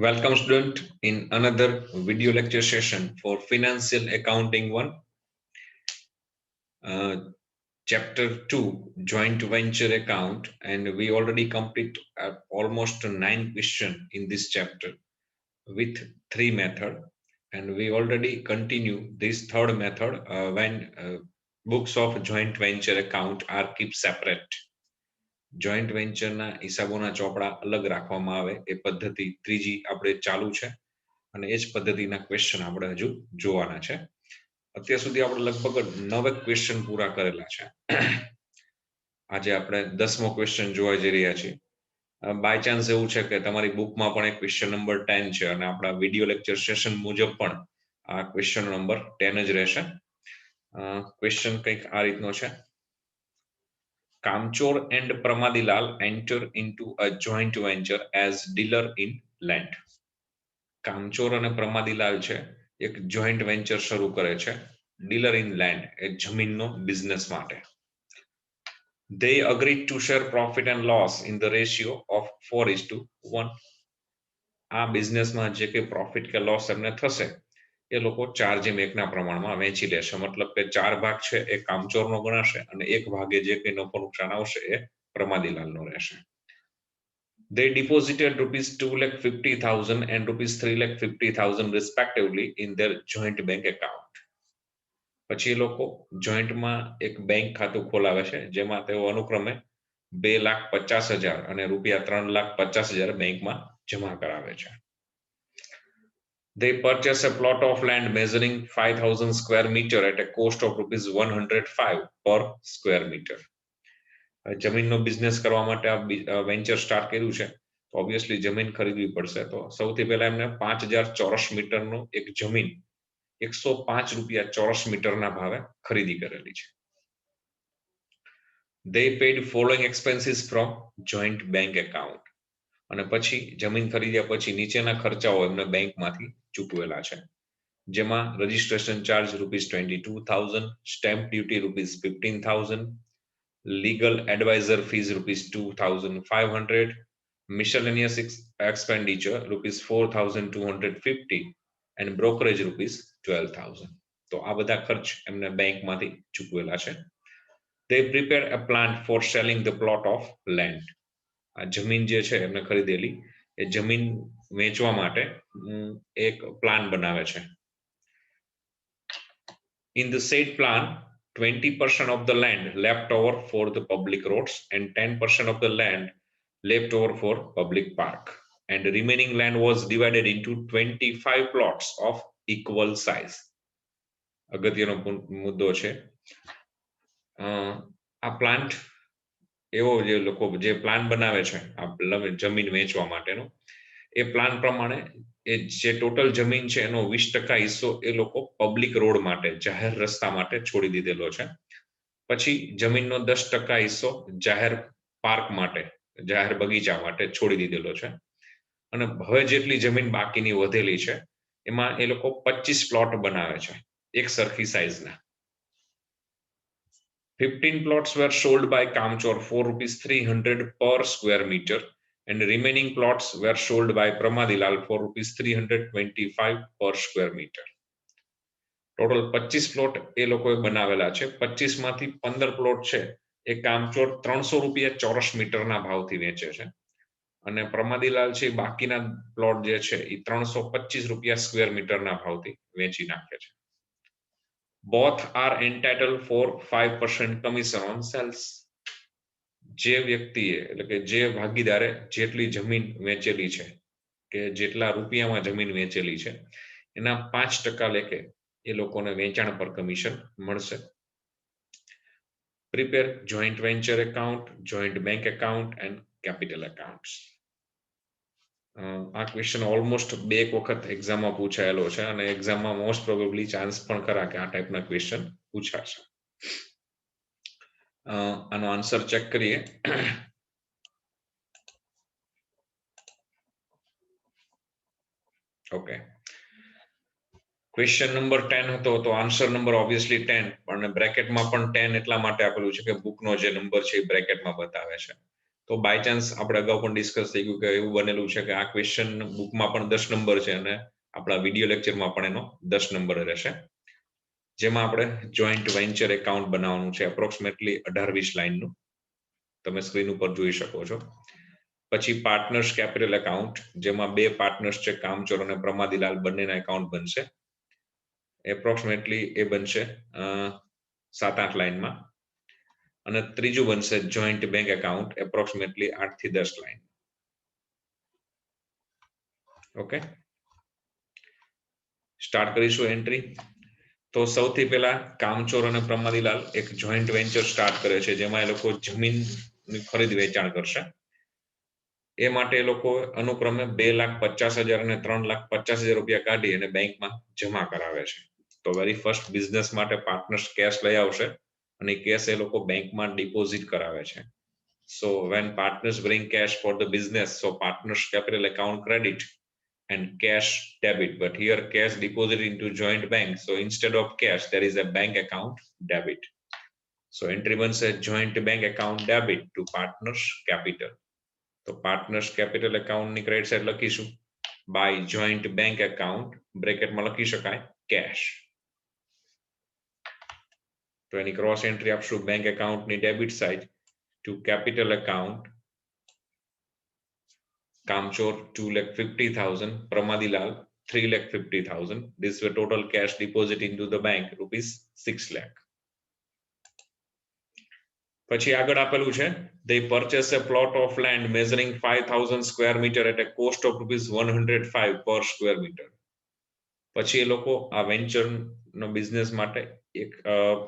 Welcome, student, in another video lecture session for Financial Accounting 1, uh, Chapter 2, Joint Venture Account. And we already complete almost 9 questions in this chapter with 3 method. And we already continue this third method when books of joint venture account are kept separate. Joint વેન્ચરના હિસાબોના ચોપડા અલગ રાખવામાં આવે એ પદ્ધતિ ત્રીજી આપણે ચાલુ છે અને એ જ પદ્ધતિના ક્વેશ્ચન આપણે હજુ જોવાના છે. અત્યાર સુધી આપણે લગભગ 9 ક્વેશ્ચન પૂરા કરેલા છે. આજે આપણે 10મો ક્વેશ્ચન જોવા જઈ રહ્યા છીએ. બાય ચાન્સ એવું છે કે તમારી બુકમાં પણ એક ક્વેશ્ચન નંબર 10 છે અને આપણા વિડીયો લેક્ચર સેશન મુજબ પણ આ ક્વેશ્ચન નંબર 10 જ રહેશે. ક્વેશ્ચન કંઈક આ રીતનો છે. Kamchor and Pramadilal enter into a joint venture as dealer in land. કામચોર અને પ્રમાદીલાલ છે એક જોઈન્ટ વેન્ચર શરૂ કરે છે ડીલર ઇન લેન્ડ એ જમીનનો બિઝનેસ માટે. They agreed to share profit and loss in the ratio of 4:1. આ બિઝનેસમાં જે કે પ્રોફિટ કે લોસ એમને થશે એ લોકો 4:1 ના પ્રમાણમાં વેચી લેશે. મતલબ કે 4 ભાગ છે એ કામચોરનો ગણાશે અને 1 ભાગે જે કંઈ નફો નુકસાન આવશે એ પ્રમાદીલાલનો રહેશે. They deposited rupees 2,50,000 and rupees 3,50,000 respectively in their joint bank account. પછી એ લોકો જોઈન્ટમાં એક બેંક ખાતું ખોલાવે છે જેમાં તેઓ અનુક્રમે 2,50,000 અને રૂપિયા 3,50,000 બેંકમાં જમા કરાવે છે. They purchase a plot of land measuring 5,000 square meter at a cost of rupees 105 per square meter. જમીનનો બિઝનેસ કરવા માટે આ વેન્ચર સ્ટાર્ટ કર્યું છે તો ઓબ્વિયસલી જમીન ખરીદવી પડશે. તો સૌથી પહેલા એમને 5,000 ચોરસ મીટરનો એક જમીન 105 રૂપિયા ચોરસ મીટરના ભાવે ખરીદી કરેલી છે. They paid following expenses from joint bank account. અને પછી જમીન ખરીદ્યા પછી નીચેના ખર્ચાઓ એમને બેંકમાંથી ચૂકવેલા છે જેમાં registration charge ₹22,000, stamp duty ₹15,000, legal advisor fees ₹2,500, miscellaneous expenditure ₹4,250 and brokerage ₹12,000. તો આ બધા ખર્ચ એમને બેંકમાંથી ચૂકવેલા છે. They prepared a plan for selling the plot of land. આ જમીન જે છે એમને ખરીદેલી એ જમીન વેચવા માટે એક પ્લાન બનાવે છે. In the said plan, 20% of the land left over for the public roads and 10% of the land left over for public park. And the remaining land was divided into 25 plots of equal size. અગત્યનો મુદ્દો છે. આ plant એવો જે લોકો જે plan બનાવે છે આ જમીન વેચવા માટેનો એ પ્લાન પ્રમાણે એ જે ટોટલ જમીન છે એનો 20% હિસ્સો એ લોકો પબ્લિક રોડ માટે જાહેર રસ્તા માટે છોડી દીધેલો છે. પછી જમીનનો 10% હિસ્સો જાહેર પાર્ક માટે જાહેર બગીચા માટે છોડી દીધેલો છે. અને હવે જેટલી જમીન બાકીની વધેલી છે એમાં એ લોકો 25 પ્લોટ બનાવે છે એક સરખી સાઈઝના. 15 plots were sold by Kamchor for ₹300 per square meter and remaining plots were sold by Pramadilal for ₹325 per square meter. Total 25 plot એ લોકોએ બનાવેલા છે. 25 માંથી 15 પ્લોટ છે એ કામચોર ₹300 ચોરસ મીટરના ભાવથી વેચે છે અને પ્રમાદીલાલ છે બાકીના પ્લોટ જે છે એ ₹325 સ્ક્વેર મીટરના ભાવથી વેચી નાખે છે. Both are entitled for 5% commission on sales. જે વ્યક્તિએ એટલે કે જે ભાગીદારે જેટલી જમીન વેચેલી છે કે જેટલા રૂપિયામાં જમીન વેચેલી છે એના 5% લેખે એ લોકોને વેચાણ પર કમિશન મળશે. Prepare joint venture account, joint bank account and capital accounts. આ ક્વેશ્ચન ઓલમોસ્ટ 2 વખત એક્ઝામમાં પૂછાયેલો છે અને એક્ઝામમાં મોસ્ટ પ્રોબેબલી ચાન્સ પણ ખરા કે આ ટાઈપના ક્વેશ્ચન પૂછાશે. આનો આન્સર ચેક કરીએ. ઓકે, ક્વેશ્ચન નંબર 10 હતો તો આન્સર નંબર ઓબ્વિયસલી 10 અને બ્રેકેટમાં પણ 10 એટલા માટે આપેલું છે કે બુકનો જે નંબર છે એ બ્રેકેટમાં બતાવે છે. તો બાય ચાન્સ આપણે અગાઉ પણ ડિસ્કસ થઈ ગયું કે એવું બનેલું છે કે આ ક્વેશ્ચન બુકમાં પણ 10 નંબર છે અને આપણા વિડીયો લેક્ચરમાં પણ એનો 10 નંબર રહેશે, જેમાં આપણે જોઈન્ટ વેન્ચર એકાઉન્ટ બનાવવાનું છે એપ્રોક્સિમેટલી 18-20 લાઇનનું, તમે સ્ક્રીન ઉપર જોઈ શકો છો. પછી પાર્ટનર્સ કેપિટલ એકાઉન્ટ, જેમાં બે પાર્ટનર્સ છે કામચોર અને પ્રમાદીલાલ, બંનેના એકાઉન્ટ બનશે. એપ્રોક્સિમેટલી એ બનશે 7-8 લાઇનમાં. અને ત્રીજું બનશે જોઈન્ટ બેંક એકાઉન્ટ, એપ્રોક્સિમેટલી 8 થી 10 લાઇન. ઓકે, સ્ટાર્ટ કરીશું એન્ટ્રી. તો સૌથી પહેલા કામચોર અને પ્રમાદીલાલ એક જોઈન્ટ વેન્ચર સ્ટાર્ટ કરે છે, જેમાં એ લોકો જમીનની ખરીદ વેચાણ કરશે. એ માટે એ લોકો અનુક્રમે 2,50,000 અને 3,50,000 રૂપિયા કાઢી અને બેંકમાં જમા કરાવે છે. તો વેરી ફર્સ્ટ બિઝનેસ માટે પાર્ટનર્સ કેશ લઈ આવશે અને કેશ એ લોકો બેંકમાં ડિપોઝિટ કરાવે છે. So when partners bring cash for the business, so partners capital account credit and cash debit, but here cash deposit into joint bank, so instead of cash there is a bank account debit. So entry one says joint bank account debit to partners capital. તો partners capital account ની credit side લખીશું by joint bank account, બ્રેકેટમાં લખી શકાય cash. તો એની cross entry આપશું bank એકાઉન્ટની debit side to capital account Kamchor 2,50,000, Pramadilal 3,50,000. This were total cash deposit into the bank rupees 6 lakh. પછી આગળ આપેલું છે they purchase a plot of land measuring 5,000 square meter at a cost of rupees 105 per square meter. પછી એ લોકો આ venture નો business માટે એક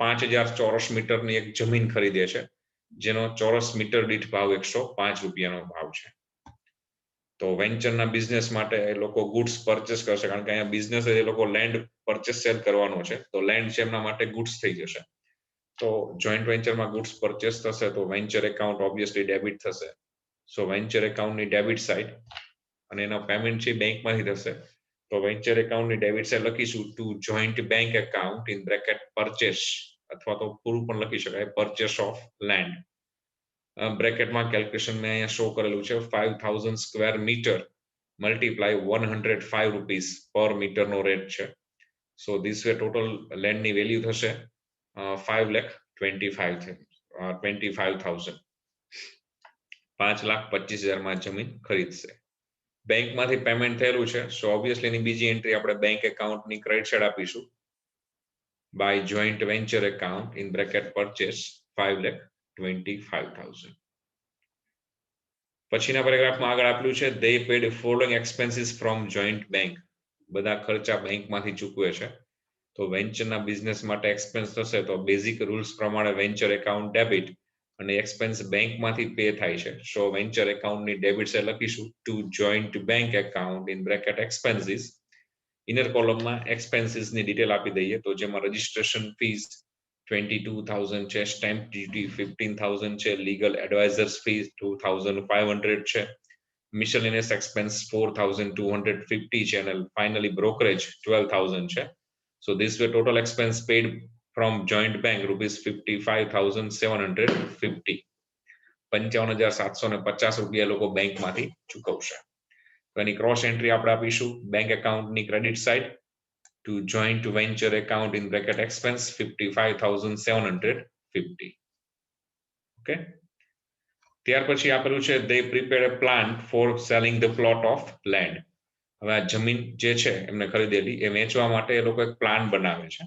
5,000 ચોરસ મીટરની એક જમીન ખરીદે છે, જેનો ચોરસ મીટર દીઠ ભાવ 105 રૂપિયાનો ભાવ છે. તો વેન્ચરના બિઝનેસ માટે એ લોકો ગુડ્સ પરચેસ કરશે, કારણ કે અહીંયા બિઝનેસ એ લોકો લેન્ડ પરચેસ સેલ કરવાનો છે, તો લેન્ડ છે એમના માટે ગુડ્સ થઈ જશે. તો જોઈન્ટ વેન્ચરમાં ગુડ્સ પરચેસ થશે તો વેન્ચર એકાઉન્ટ ઓબ્વિયસલી ડેબિટ થશે. સો વેન્ચર એકાઉન્ટની ડેબિટ સાઇડ અને એના પેમેન્ટ છે બેંકમાંથી થશે. તો વેન્ચર એકાઉન્ટની ડેબિટ સાઇડ લખીશું to joint bank account in bracket purchase, અથવા તો પૂરું પણ લખી શકાય પરચેસ ઓફ લેન્ડ. બ્રેકેટમાં કેલ્ક્યુલેશન મેં અહીંયા શો કરેલું છે 5,000 સ્ક્વેર મીટર મલ્ટીપ્લાય 105 રૂપીસ પર મીટરનો રેટ છે. સો ધીસ વે ટોટલ લેન્ડની વેલ્યુ થશે 5,25,000. 5,25,000 માં જમીન ખરીદશે. બેંકમાંથી પેમેન્ટ થયેલું છે, સો ઓબ્વિયસલી એની બીજી એન્ટ્રી આપણે બેંક એકાઉન્ટની ક્રેડિટ સાઇડ આપીશું by joint venture account in bracket purchase 5,25,000. પછીના પેરેગ્રાફમાં આગળ આપેલું છે they paid following expenses from joint bank. બધા ખર્ચા બેંકમાંથી ચૂકવે છે. તો વેન્ચરના બિઝનેસ માટે એક્સપેન્સ થશે તો બેઝિક રૂલ્સ પ્રમાણે વેન્ચર એકાઉન્ટ ડેબિટ અને એક્સપેન્સ બેંકમાંથી પે થાય છે. સો વેન્ચર એકાઉન્ટની ડેબિટ સાઇડ લખીશું to joint bank account in bracket expenses. Inner કોલમમાં એક્સપેન્સીસની ડિટેલ આપી દઈએ, તો જેમાં રજિસ્ટ્રેશન ફીસ 22,000 છે, સ્ટેમ્પ ડ્યુટી 15,000 છે, લીગલ એડવાઇઝર્સ ફીસ 2,500 છે, મિસેલેનિયસ એક્સપેન્સ 4,250 છે અને ફાઇનલી બ્રોકરેજ 12,000 છે. So this were total expense paid from joint bank rupees 55,750. 55,750 રૂપિયા લોકો બેંકમાંથી ચૂકવશે. તો એની ક્રોસ એન્ટ્રી આપણે આપીશું બેંક એકાઉન્ટની credit side to joint venture account in bracket expense 55,750. Okay, ત્યાર પછી આપેલું છે they prepared a plan for selling the plot of land. હવે આ જમીન જે છે એમને ખરીદેલી એ વેચવા માટે એ લોકો એક પ્લાન બનાવે છે.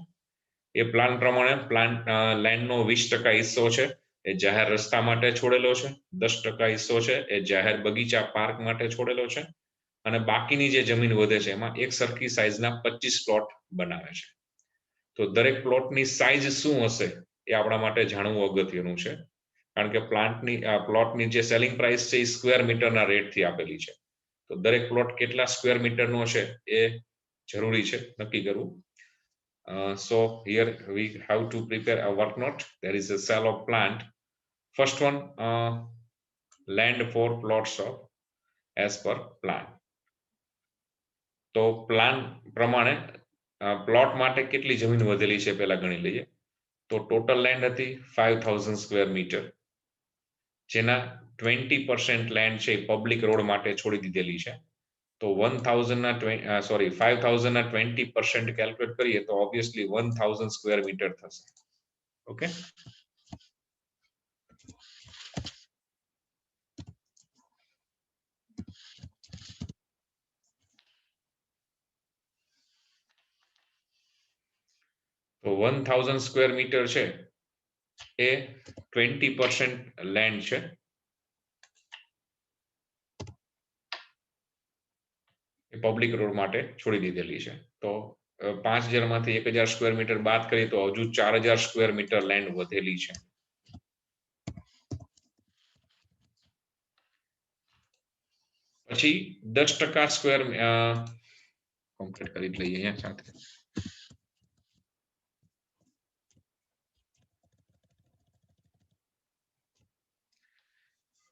એ પ્લાન પ્રમાણે લેન્ડનો 20% હિસ્સો છે એ જાહેર રસ્તા માટે છોડેલો છે, 10% હિસ્સો છે એ જાહેર બગીચા પાર્ક માટે છોડેલો છે, અને બાકીની જે જમીન વધે છે એમાં એક સરખી સાઇઝના 25 પ્લોટ બનાવે છે. તો દરેક પ્લોટની સાઇઝ શું હશે એ આપણા માટે જાણવું અગત્યનું છે, કારણ કે પ્લોટની જે સેલિંગ પ્રાઇસ છે એ સ્ક્વેર મીટરના રેટથી આપેલી છે. તો દરેક પ્લોટ કેટલા સ્ક્વેર મીટરનો છે એ જરૂરી છે નક્કી કરવું. So here we have to prepare a work note. There is a sale of plant. First one, land for plots of as per plan. તો પ્લાન પ્રમાણે પ્લોટ માટે કેટલી જમીન વધેલી છે પહેલા ગણી લઈએ. તો ટોટલ લેન્ડ હતી 5,000 સ્ક્વેર મીટર, જેના 20% લેન્ડ છે પબ્લિક રોડ માટે છોડી દીધેલી છે. તો 1000 ના 5000 ના 20% કેલ્ક્યુલેટ કરીએ તો ઓબ્વિયસલી 1000 સ્ક્વેર મીટર થશે. ઓકે, તો 1000 સ્ક્વેર મીટર છે એ 20% લેન્ડ છે. એ પબ્લિક રોડ માટે છોડી દીધેલી છે. તો 5000 માંથી 1000 સ્ક્વેર મીટર બાદ કરીએ તો હજુ 4000 સ્ક્વેર મીટર લેન્ડ વધેલી છે. પછી 10% સ્ક્વેર કમ્પ્લીટ કરી લઈએ અહીંયા સાથે.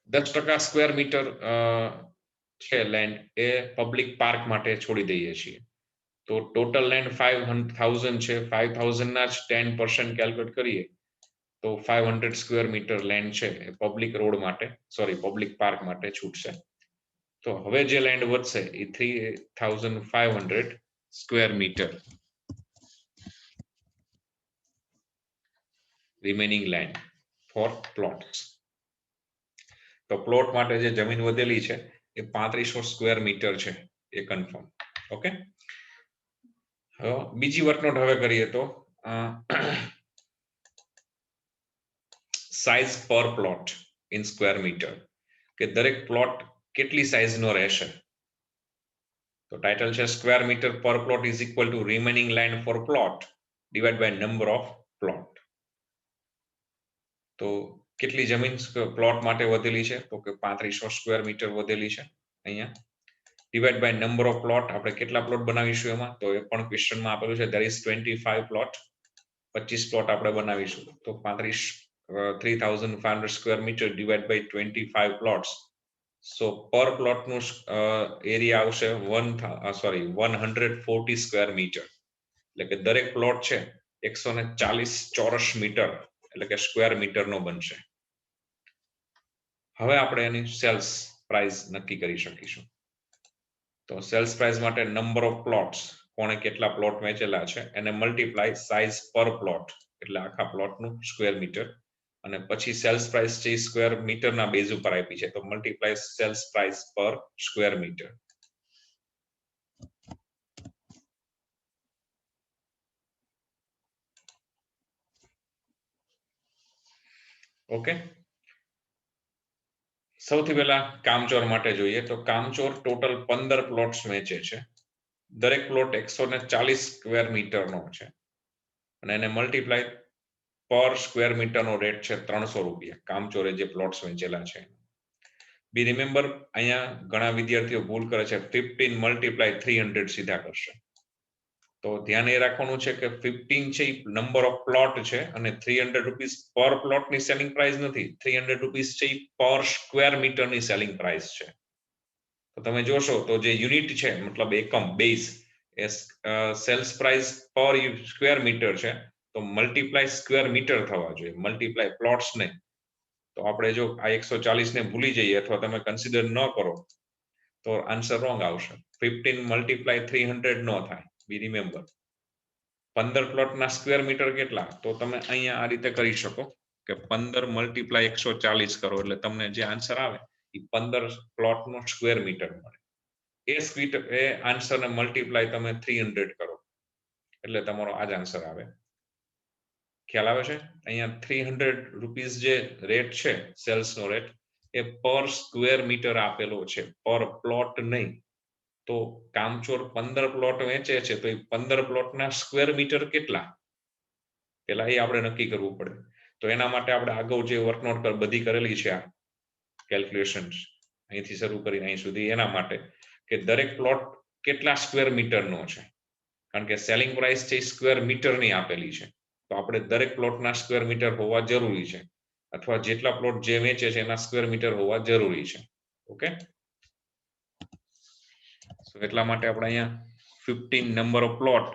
10% સ્ક્વેર મીટર છે લેન્ડ એ પબ્લિક પાર્ક માટે છોડી દઈએ છીએ. તો ટોટલ લેન્ડ 5000 છે. 5000 ના જ 10% કેલ્ક્યુલેટ કરીએ તો 500 સ્ક્વેર મીટર લેન્ડ છે એ પબ્લિક રોડ માટે પબ્લિક પાર્ક માટે છૂટશે. તો હવે જે લેન્ડ વધશે એ 3500 square metre remaining land for plots. તો પ્લોટ માટે જે જમીન વધેલી છે એ 3500 સ્ક્વેર મીટર છે એ કન્ફર્મ. ઓકે, બીજી વર્કનોટ હવે કરીએ તો સાઇઝ પર પ્લોટ ઇન સ્ક્વેર મીટર, કે દરેક પ્લોટ કેટલી સાઇઝનો રહેશે. તો ટાઇટલ છે square metre per plot is equal to remaining land for plot divide by number of plot. તો કેટલી જમીન પ્લોટ માટે વધેલી છે તો કે 3500 સ્ક્વેર મીટર વધેલી છે અહીંયા. Divide by number of plot, આપણે કેટલા પ્લોટ બનાવીશું એમાં, તો એ પણ ક્વેશ્ચનમાં આપેલું છે. ધેર ઇઝ 25 પ્લોટ, 25 પ્લોટ આપણે બનાવીશું. તો 3500 square metre divide by 25 plots. So per plot નું એરિયા આવશે 140 સ્ક્વેર મીટર. એટલે કે દરેક પ્લોટ છે 140 ચોરસ મીટર એટલે કે સ્ક્વેર મીટર નો બનશે. હવે આપણે એની સેલ્સ પ્રાઇસ નક્કી કરી શકીશું. તો સેલ્સ પ્રાઇસ માટે નંબર ઓફ પ્લોટ્સ, કોણે કેટલા પ્લોટ વેચેલા છે, એને મલ્ટીપ્લાય સાઇઝ પર પ્લોટ એટલે આખા પ્લોટનું સ્ક્વેર મીટર, અને પછી સેલ્સ પ્રાઇસ છે સ્ક્વેર મીટરના બેઝ ઉપર આપી છે તો મલ્ટીપ્લાય સેલ્સ પ્રાઇસ પર સ્ક્વેર મીટર. ઓકે, સૌથી પહેલા કામચોર માટે જોઈએ તો કામચોર ટોટલ 15 પ્લોટ્સ વેચે છે. દરેક પ્લોટ 140 સ્ક્વેર મીટરનો છે અને એને મલ્ટીપ્લાય પર સ્ક્વેર મીટરનો રેટ છે 300 રૂપિયા. કામચોરે જે પ્લોટ્સ વેચેલા છે. બી રિમેમ્બર, અહીંયા ઘણા વિદ્યાર્થીઓ ભૂલ કરે છે, 15 મલ્ટીપ્લાય 300 સીધા કરશે. તો ધ્યાન એ રાખવાનું છે કે 15 છે નંબર ઓફ પ્લોટ છે અને 300 રૂપીસ પર પ્લોટની સેલિંગ પ્રાઇસ નથી. 300 રૂપીસ છે પર સ્ક્વેર મીટરની સેલિંગ પ્રાઇસ છે. તો તમે જોશો તો જે યુનિટ છે મતલબ એકમ બેઝ એ સેલ્સ પ્રાઇસ પર સ્ક્વેર મીટર છે તો મલ્ટીપ્લાય સ્ક્વેર મીટર થવા જોઈએ, મલ્ટીપ્લાય પ્લોટ્સ નહીં. તો આપણે જો આ 140 ને ભૂલી જઈએ અથવા તમે કન્સિડર ન કરો તો આન્સર રોંગ આવશે. 15 મલ્ટીપ્લાય 300 નો થાય. બી રિમેમ્બર, 15 પ્લોટના સ્ક્વેર મીટર કેટલા, તો તમે અહીંયા આ રીતે કરી શકો કે 15 મલ્ટીપ્લાય 140 કરો એટલે તમને જે આન્સર આવે એ 15 પ્લોટનો સ્ક્વેર મીટર મળે. એ આન્સરને મલ્ટીપ્લાય તમે 300 કરો એટલે તમારો આ જ આન્સર આવે. ખ્યાલ આવે છે? અહીંયા 300 રૂપીસ જે રેટ છે સેલ્સનો રેટ એ પર સ્ક્વેર મીટર આપેલો છે, પર પ્લોટ નહીં. તો કામચોર 15 પ્લોટ વેચે છે તો એ 15 પ્લોટના સ્ક્વેર મીટર કેટલા, પેલા એ આપણે નક્કી કરવું પડે. તો એના માટે આપણે અગાઉ જે વર્કનોટ બધી કરેલી છે આ કેલ્ક્યુલેશન્સ અહીંથી શરૂ કરીને અહીં સુધી, એના માટે કે દરેક પ્લોટ કેટલા સ્ક્વેર મીટરનો છે, કારણ કે સેલિંગ પ્રાઇસ છે સ્ક્વેર મીટરની આપેલી છે. તો આપણે દરેક પ્લોટના સ્ક્વેર મીટર હોવા જરૂરી છે, અથવા જેટલા પ્લોટ જે વેચે છે એના સ્ક્વેર મીટર હોવા જરૂરી છે. ઓકે, એટલા માટે આપણે અહીંયા 15 નંબર ઓફ પ્લોટ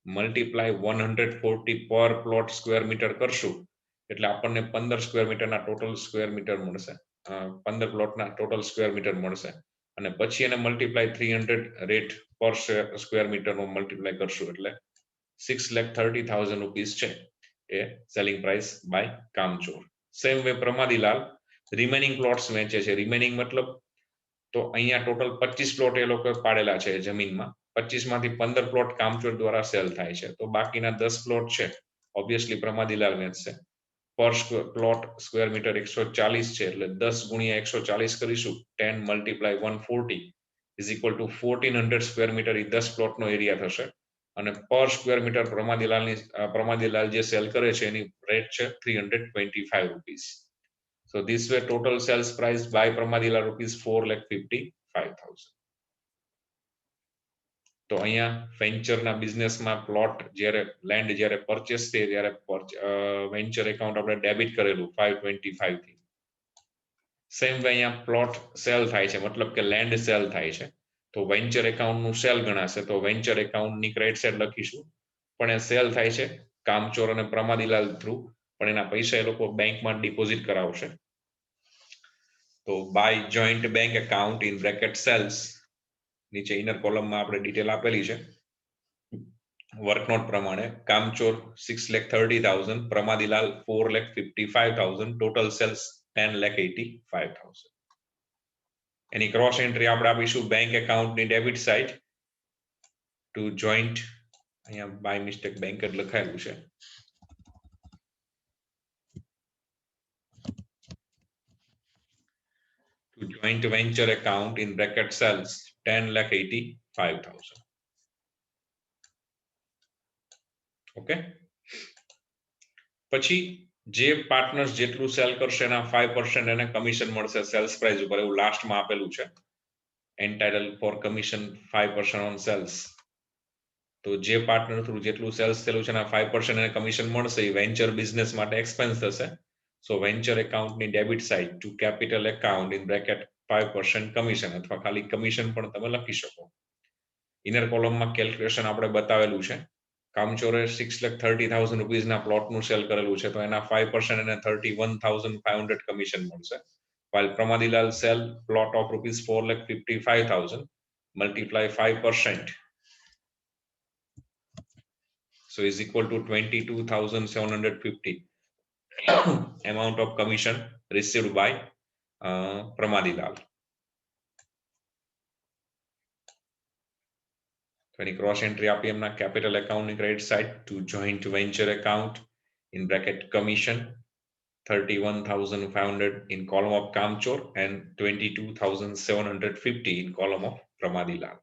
મલ્ટીપ્લાય 140 પર પ્લોટ સ્ક્વેર મીટર કરશું એટલે આપણને 15 સ્ક્વેર મીટરના ટોટલ સ્ક્વેર મીટર મળશે. 15 પ્લોટના ટોટલ સ્ક્વેર મીટર મળશે અને પછી એને મલ્ટીપ્લાય 300 રેટ પર સ્ક્વેર મીટરનો મલ્ટીપ્લાય કરશું એટલે 6,30,000 રૂપીસ છે એ selling price by Kamchor. Same way Pramadilal remaining plots વેચે છે. રિમેનિંગ મતલબ તો અહીંયા ટોટલ 25 પ્લોટ એ લોકો પાડેલા છે જમીનમાં. 25 માંથી 15 પ્લોટ કામચોર દ્વારા સેલ થાય છે, તો બાકીના 10 પ્લોટ છે ઓબ્વિયસલી પ્રમાદીલાલ વેચશે. પર પ્લોટ સ્ક્વેર મીટર 140 છે એટલે 10 ગુણ્યા 140 કરીશું. 10 multiply 140 is equal to 1400 square metre એ 10 પ્લોટનો એરિયા થશે અને પર સ્ક્વેર મીટર પ્રમાદીલાલ જે સેલ કરે છે એની રેટ છે 325 rupees. So this way total sales price by Pramadila rupees 4,55,000. તો અહીંયા વેન્ચરના બિઝનેસમાં પ્લોટ જ્યારે લેન્ડ જ્યારે પરચેસ થઈ ત્યારે વેન્ચર એકાઉન્ટ આપણે ડેબિટ કરેલું 525 થી. સેમ વે અહીંયા પ્લોટ સેલ થાય છે મતલબ કે લેન્ડ સેલ થાય છે તો વેન્ચર એકાઉન્ટનું સેલ ગણાશે તો વેન્ચર એકાઉન્ટની ક્રેડિટ સાઇડ લખીશું. પણ એ સેલ થાય છે કામચોર અને પ્રમાદીલાલ થ્રુ, પણ એના પૈસા એ લોકો બેંકમાં ડિપોઝિટ કરાવશે. તો by joint bank account in bracket sales નીચે ઇનર કોલમમાં આપણે ડિટેલ આપેલી છે વર્કનોટ પ્રમાણે. Kamchor 6,30,000, Pramadilal 4,55,000, total sales 10,85,000. એની ક્રોસ એન્ટ્રી આપણે આપીશું બેંક એકાઉન્ટની ડેબિટ સાઇડ ટુ જોઈન્ટ, અહીંયા બાય મિસ્ટેક બેંક જ લખાયેલું છે, to joint venture account in bracket cells 10,85,000. Okay. પછી જે પાર્ટનર્સ જેટલું સેલ કરશે એના 5% એને કમિશન મળશે સેલ્સ પ્રાઇસ ઉપર, એવું લાસ્ટમાં આપેલું છે. Entitle for commission 5% on sales. તો જે પાર્ટનર થ્રુ જેટલું સેલ્સ થયેલું છે એના 5% એને કમિશન મળશે. એ વેન્ચર બિઝનેસ માટે એક્સપેન્સ થશે. સો વેન્ચર એકાઉન્ટની debit side to capital account in bracket 5% commission અથવા ખાલી કમિશન પણ તમે લખી શકો. ઇનર કોલમમાં કેલ્ક્યુલેશન આપણે બતાવેલું છે. કામચોરે 6,30,000 રૂપીસના પ્લોટનું સેલ કરેલું છે તો એના 5% એને 31,500 કમિશન મળશે. while Pramadilal sell plot of rupees 4,55,000 multiply 5%, so is equal to 22,750 amount of commission received by Pramadilal. એની ક્રોસ એન્ટ્રી આપી એમના કેપિટલ એકાઉન્ટની credit side to joint venture account in bracket commission 31,500 in column of Kamchor and 22,750 in column of Pramadilal.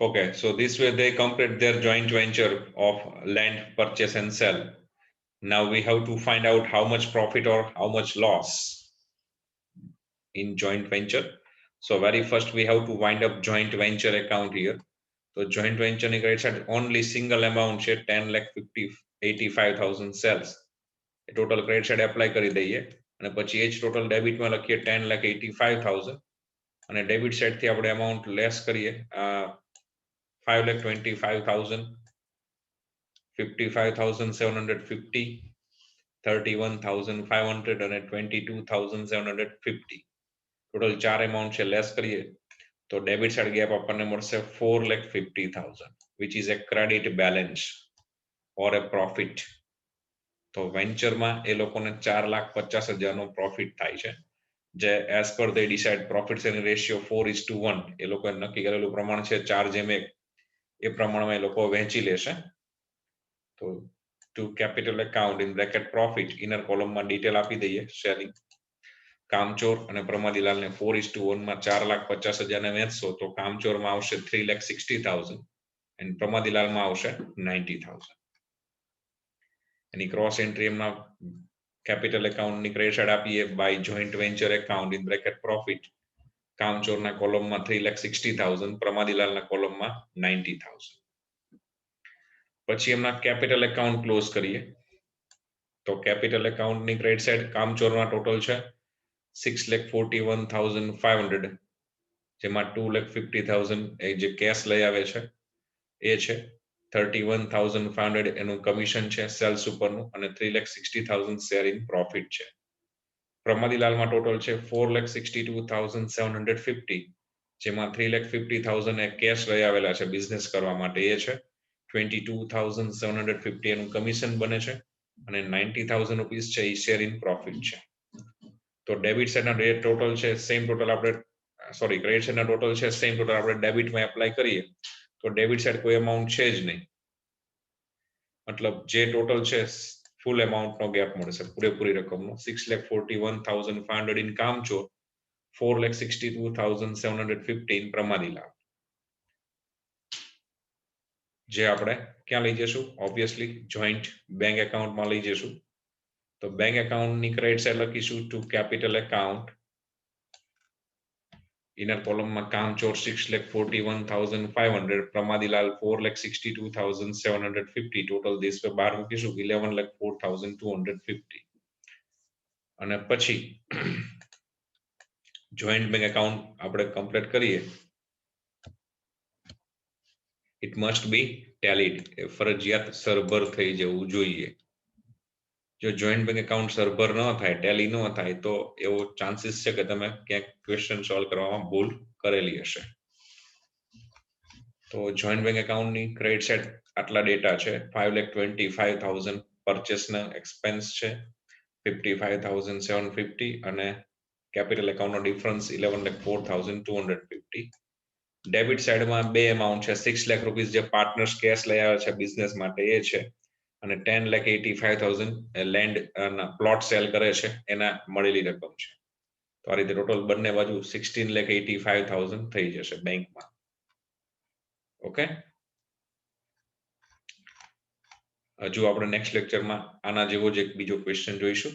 Okay, so this way they complete their joint venture of land purchase and sell. Now we have to find out how much profit or how much loss in joint venture. So very first we have to wind up joint venture account here. So joint venture ની credit side only single amount છે 10,85,000 sales. Total credit side apply કરી દઈએ અને પછી એ જ total ડેબિટમાં લખીએ 10,85,000 અને debit સાઇડથી આપણે અમાઉન્ટ લેસ કરીએ 5,25,000, 55,750, 31,500 અને 22,750. ટોટલ 4 એમાઉન્ટ છે લેસ કરીએ તો ડેબિટ સાઇડ ગેપ આપણને મળશે 4,50,000 which is a credit balance or a profit. તો વેન્ચરમાં એ લોકોને 4,50,000 પ્રોફિટ થાય છે જે as per they decide profit sharing ratio 4:1 એ લોકોએ નક્કી કરેલું પ્રમાણ છે 4:1 એ પ્રમાણમાં એ લોકો વહેંચી લેશે. તો to capital account in bracket profit inner કોલમમાં ડિટેલ આપી દઈએ શેરિંગ. કામચોર અને પ્રમાદીલાલને 4:1 માં 4,50,000 ને વહેંચશો તો કામચોરમાં આવશે 3,60,000 અને પ્રમાદીલાલમાં આવશે 90,000. એની ક્રોસ એન્ટ્રી એમના કેપિટલ એકાઉન્ટની ક્રેડિટ સાઇડ આપીએ by joint venture account in bracket profit. કામચોરના કોલમમાં 3,60,000, પ્રમાદીલાલના કોલમમાં 90,000. પછી એમના કેપિટલ એકાઉન્ટ ક્લોઝ કરીએ તો કેપિટલ એકાઉન્ટની ક્રેડિટ સાઇડ કામચોરમાં ટોટલ છે 6,41,500 જેમાં 2,50,000 એ જે કેશ લઈ આવે છે એ છે 31,500 એનું કમિશન છે સેલ્સ ઉપરનું અને 3,60,000 શેર ઇન પ્રોફિટ છે. પ્રમાદીલાલમાં ટોટલ છે 4,62,750, જેમાં 3,50,000 એ કેશ લઈ આવેલા છે બિઝનેસ કરવા માટે, એ છે 22,750 એનું કમિશન બને છે અને 90,000 રૂપીસ છે એ શેર ઇન પ્રોફિટ છે. તો ડેબિટ સાઇડના ટોટલ છે સેમ ટોટલ આપણે ક્રેડિટ સાઇડના ટોટલ છે સેમ ટોટલ આપણે ડેબિટમાં એપ્લાય કરીએ તો ડેબિટ સાઇડ કોઈ અમાઉન્ટ છે જ નહીં, મતલબ જે ટોટલ છે ફૂલ અમાઉન્ટનો ગેપ મળશે, પૂરેપૂરી રકમનો 6,41,500 ઇન કામચોર, 4,62,750 ઇન પ્રમાદીલાલ. જે આપણે ક્યાં લઈ જશું? ઓબ્વિયસલી જોઈન્ટ બેંક એકાઉન્ટમાં લઈ જશું. તો બેંક એકાઉન્ટની ક્રેડિટ સાઇડ લખીશું ટુ કેપિટલ એકાઉન્ટ, ઇનર કોલમમાં કામચોર 6,41,500, પ્રમાદીલાલ 4,62,750, ટોટલ દેશ પર બહાર મૂકીશું 11,04,250. અને પછી જોઈન્ટ બેંક એકાઉન્ટ આપણે કમ્પ્લીટ કરીએ. ઇટ મસ્ટ બી ટેલીડ, ફરજિયાત સરભર થઈ જવું જોઈએ. જો જોઈન્ટ બેંક એકાઉન્ટ સરભર ન થાય, ટેલી ન થાય, તો એવો ચાન્સીસ છે કે તમે ક્યાંક ક્વેશ્ચન સોલ્વ કરવામાં ભૂલ કરેલી હશે. તો જોઈન્ટ બેંક એકાઉન્ટની ક્રેડિટ સાઇડ આટલા ડેટા છે. 5,25,000 પરચેસના એક્સપેન્સ છે, 55,750 અને કેપિટલ એકાઉન્ટનો ડિફરન્સ 11,04,250. ડેબિટ સાઇડમાં બે એમાઉન્ટ છે, 6 લાખ રૂપીસ જે પાર્ટનર્સ કેશ લઈ આવ્યા છે બિઝનેસ માટે, એ છે, અને 10,85,000 લેન્ડ પ્લોટ સેલ કરે છે એના મળેલી રકમ છે. તો આ રીતે ટોટલ બંને બાજુ 16,85,000 થઈ જશે બેંકમાં. ઓકે, હજુ આપણે નેક્સ્ટ લેક્ચરમાં આના જેવો જ એક બીજો ક્વેશ્ચન જોઈશું.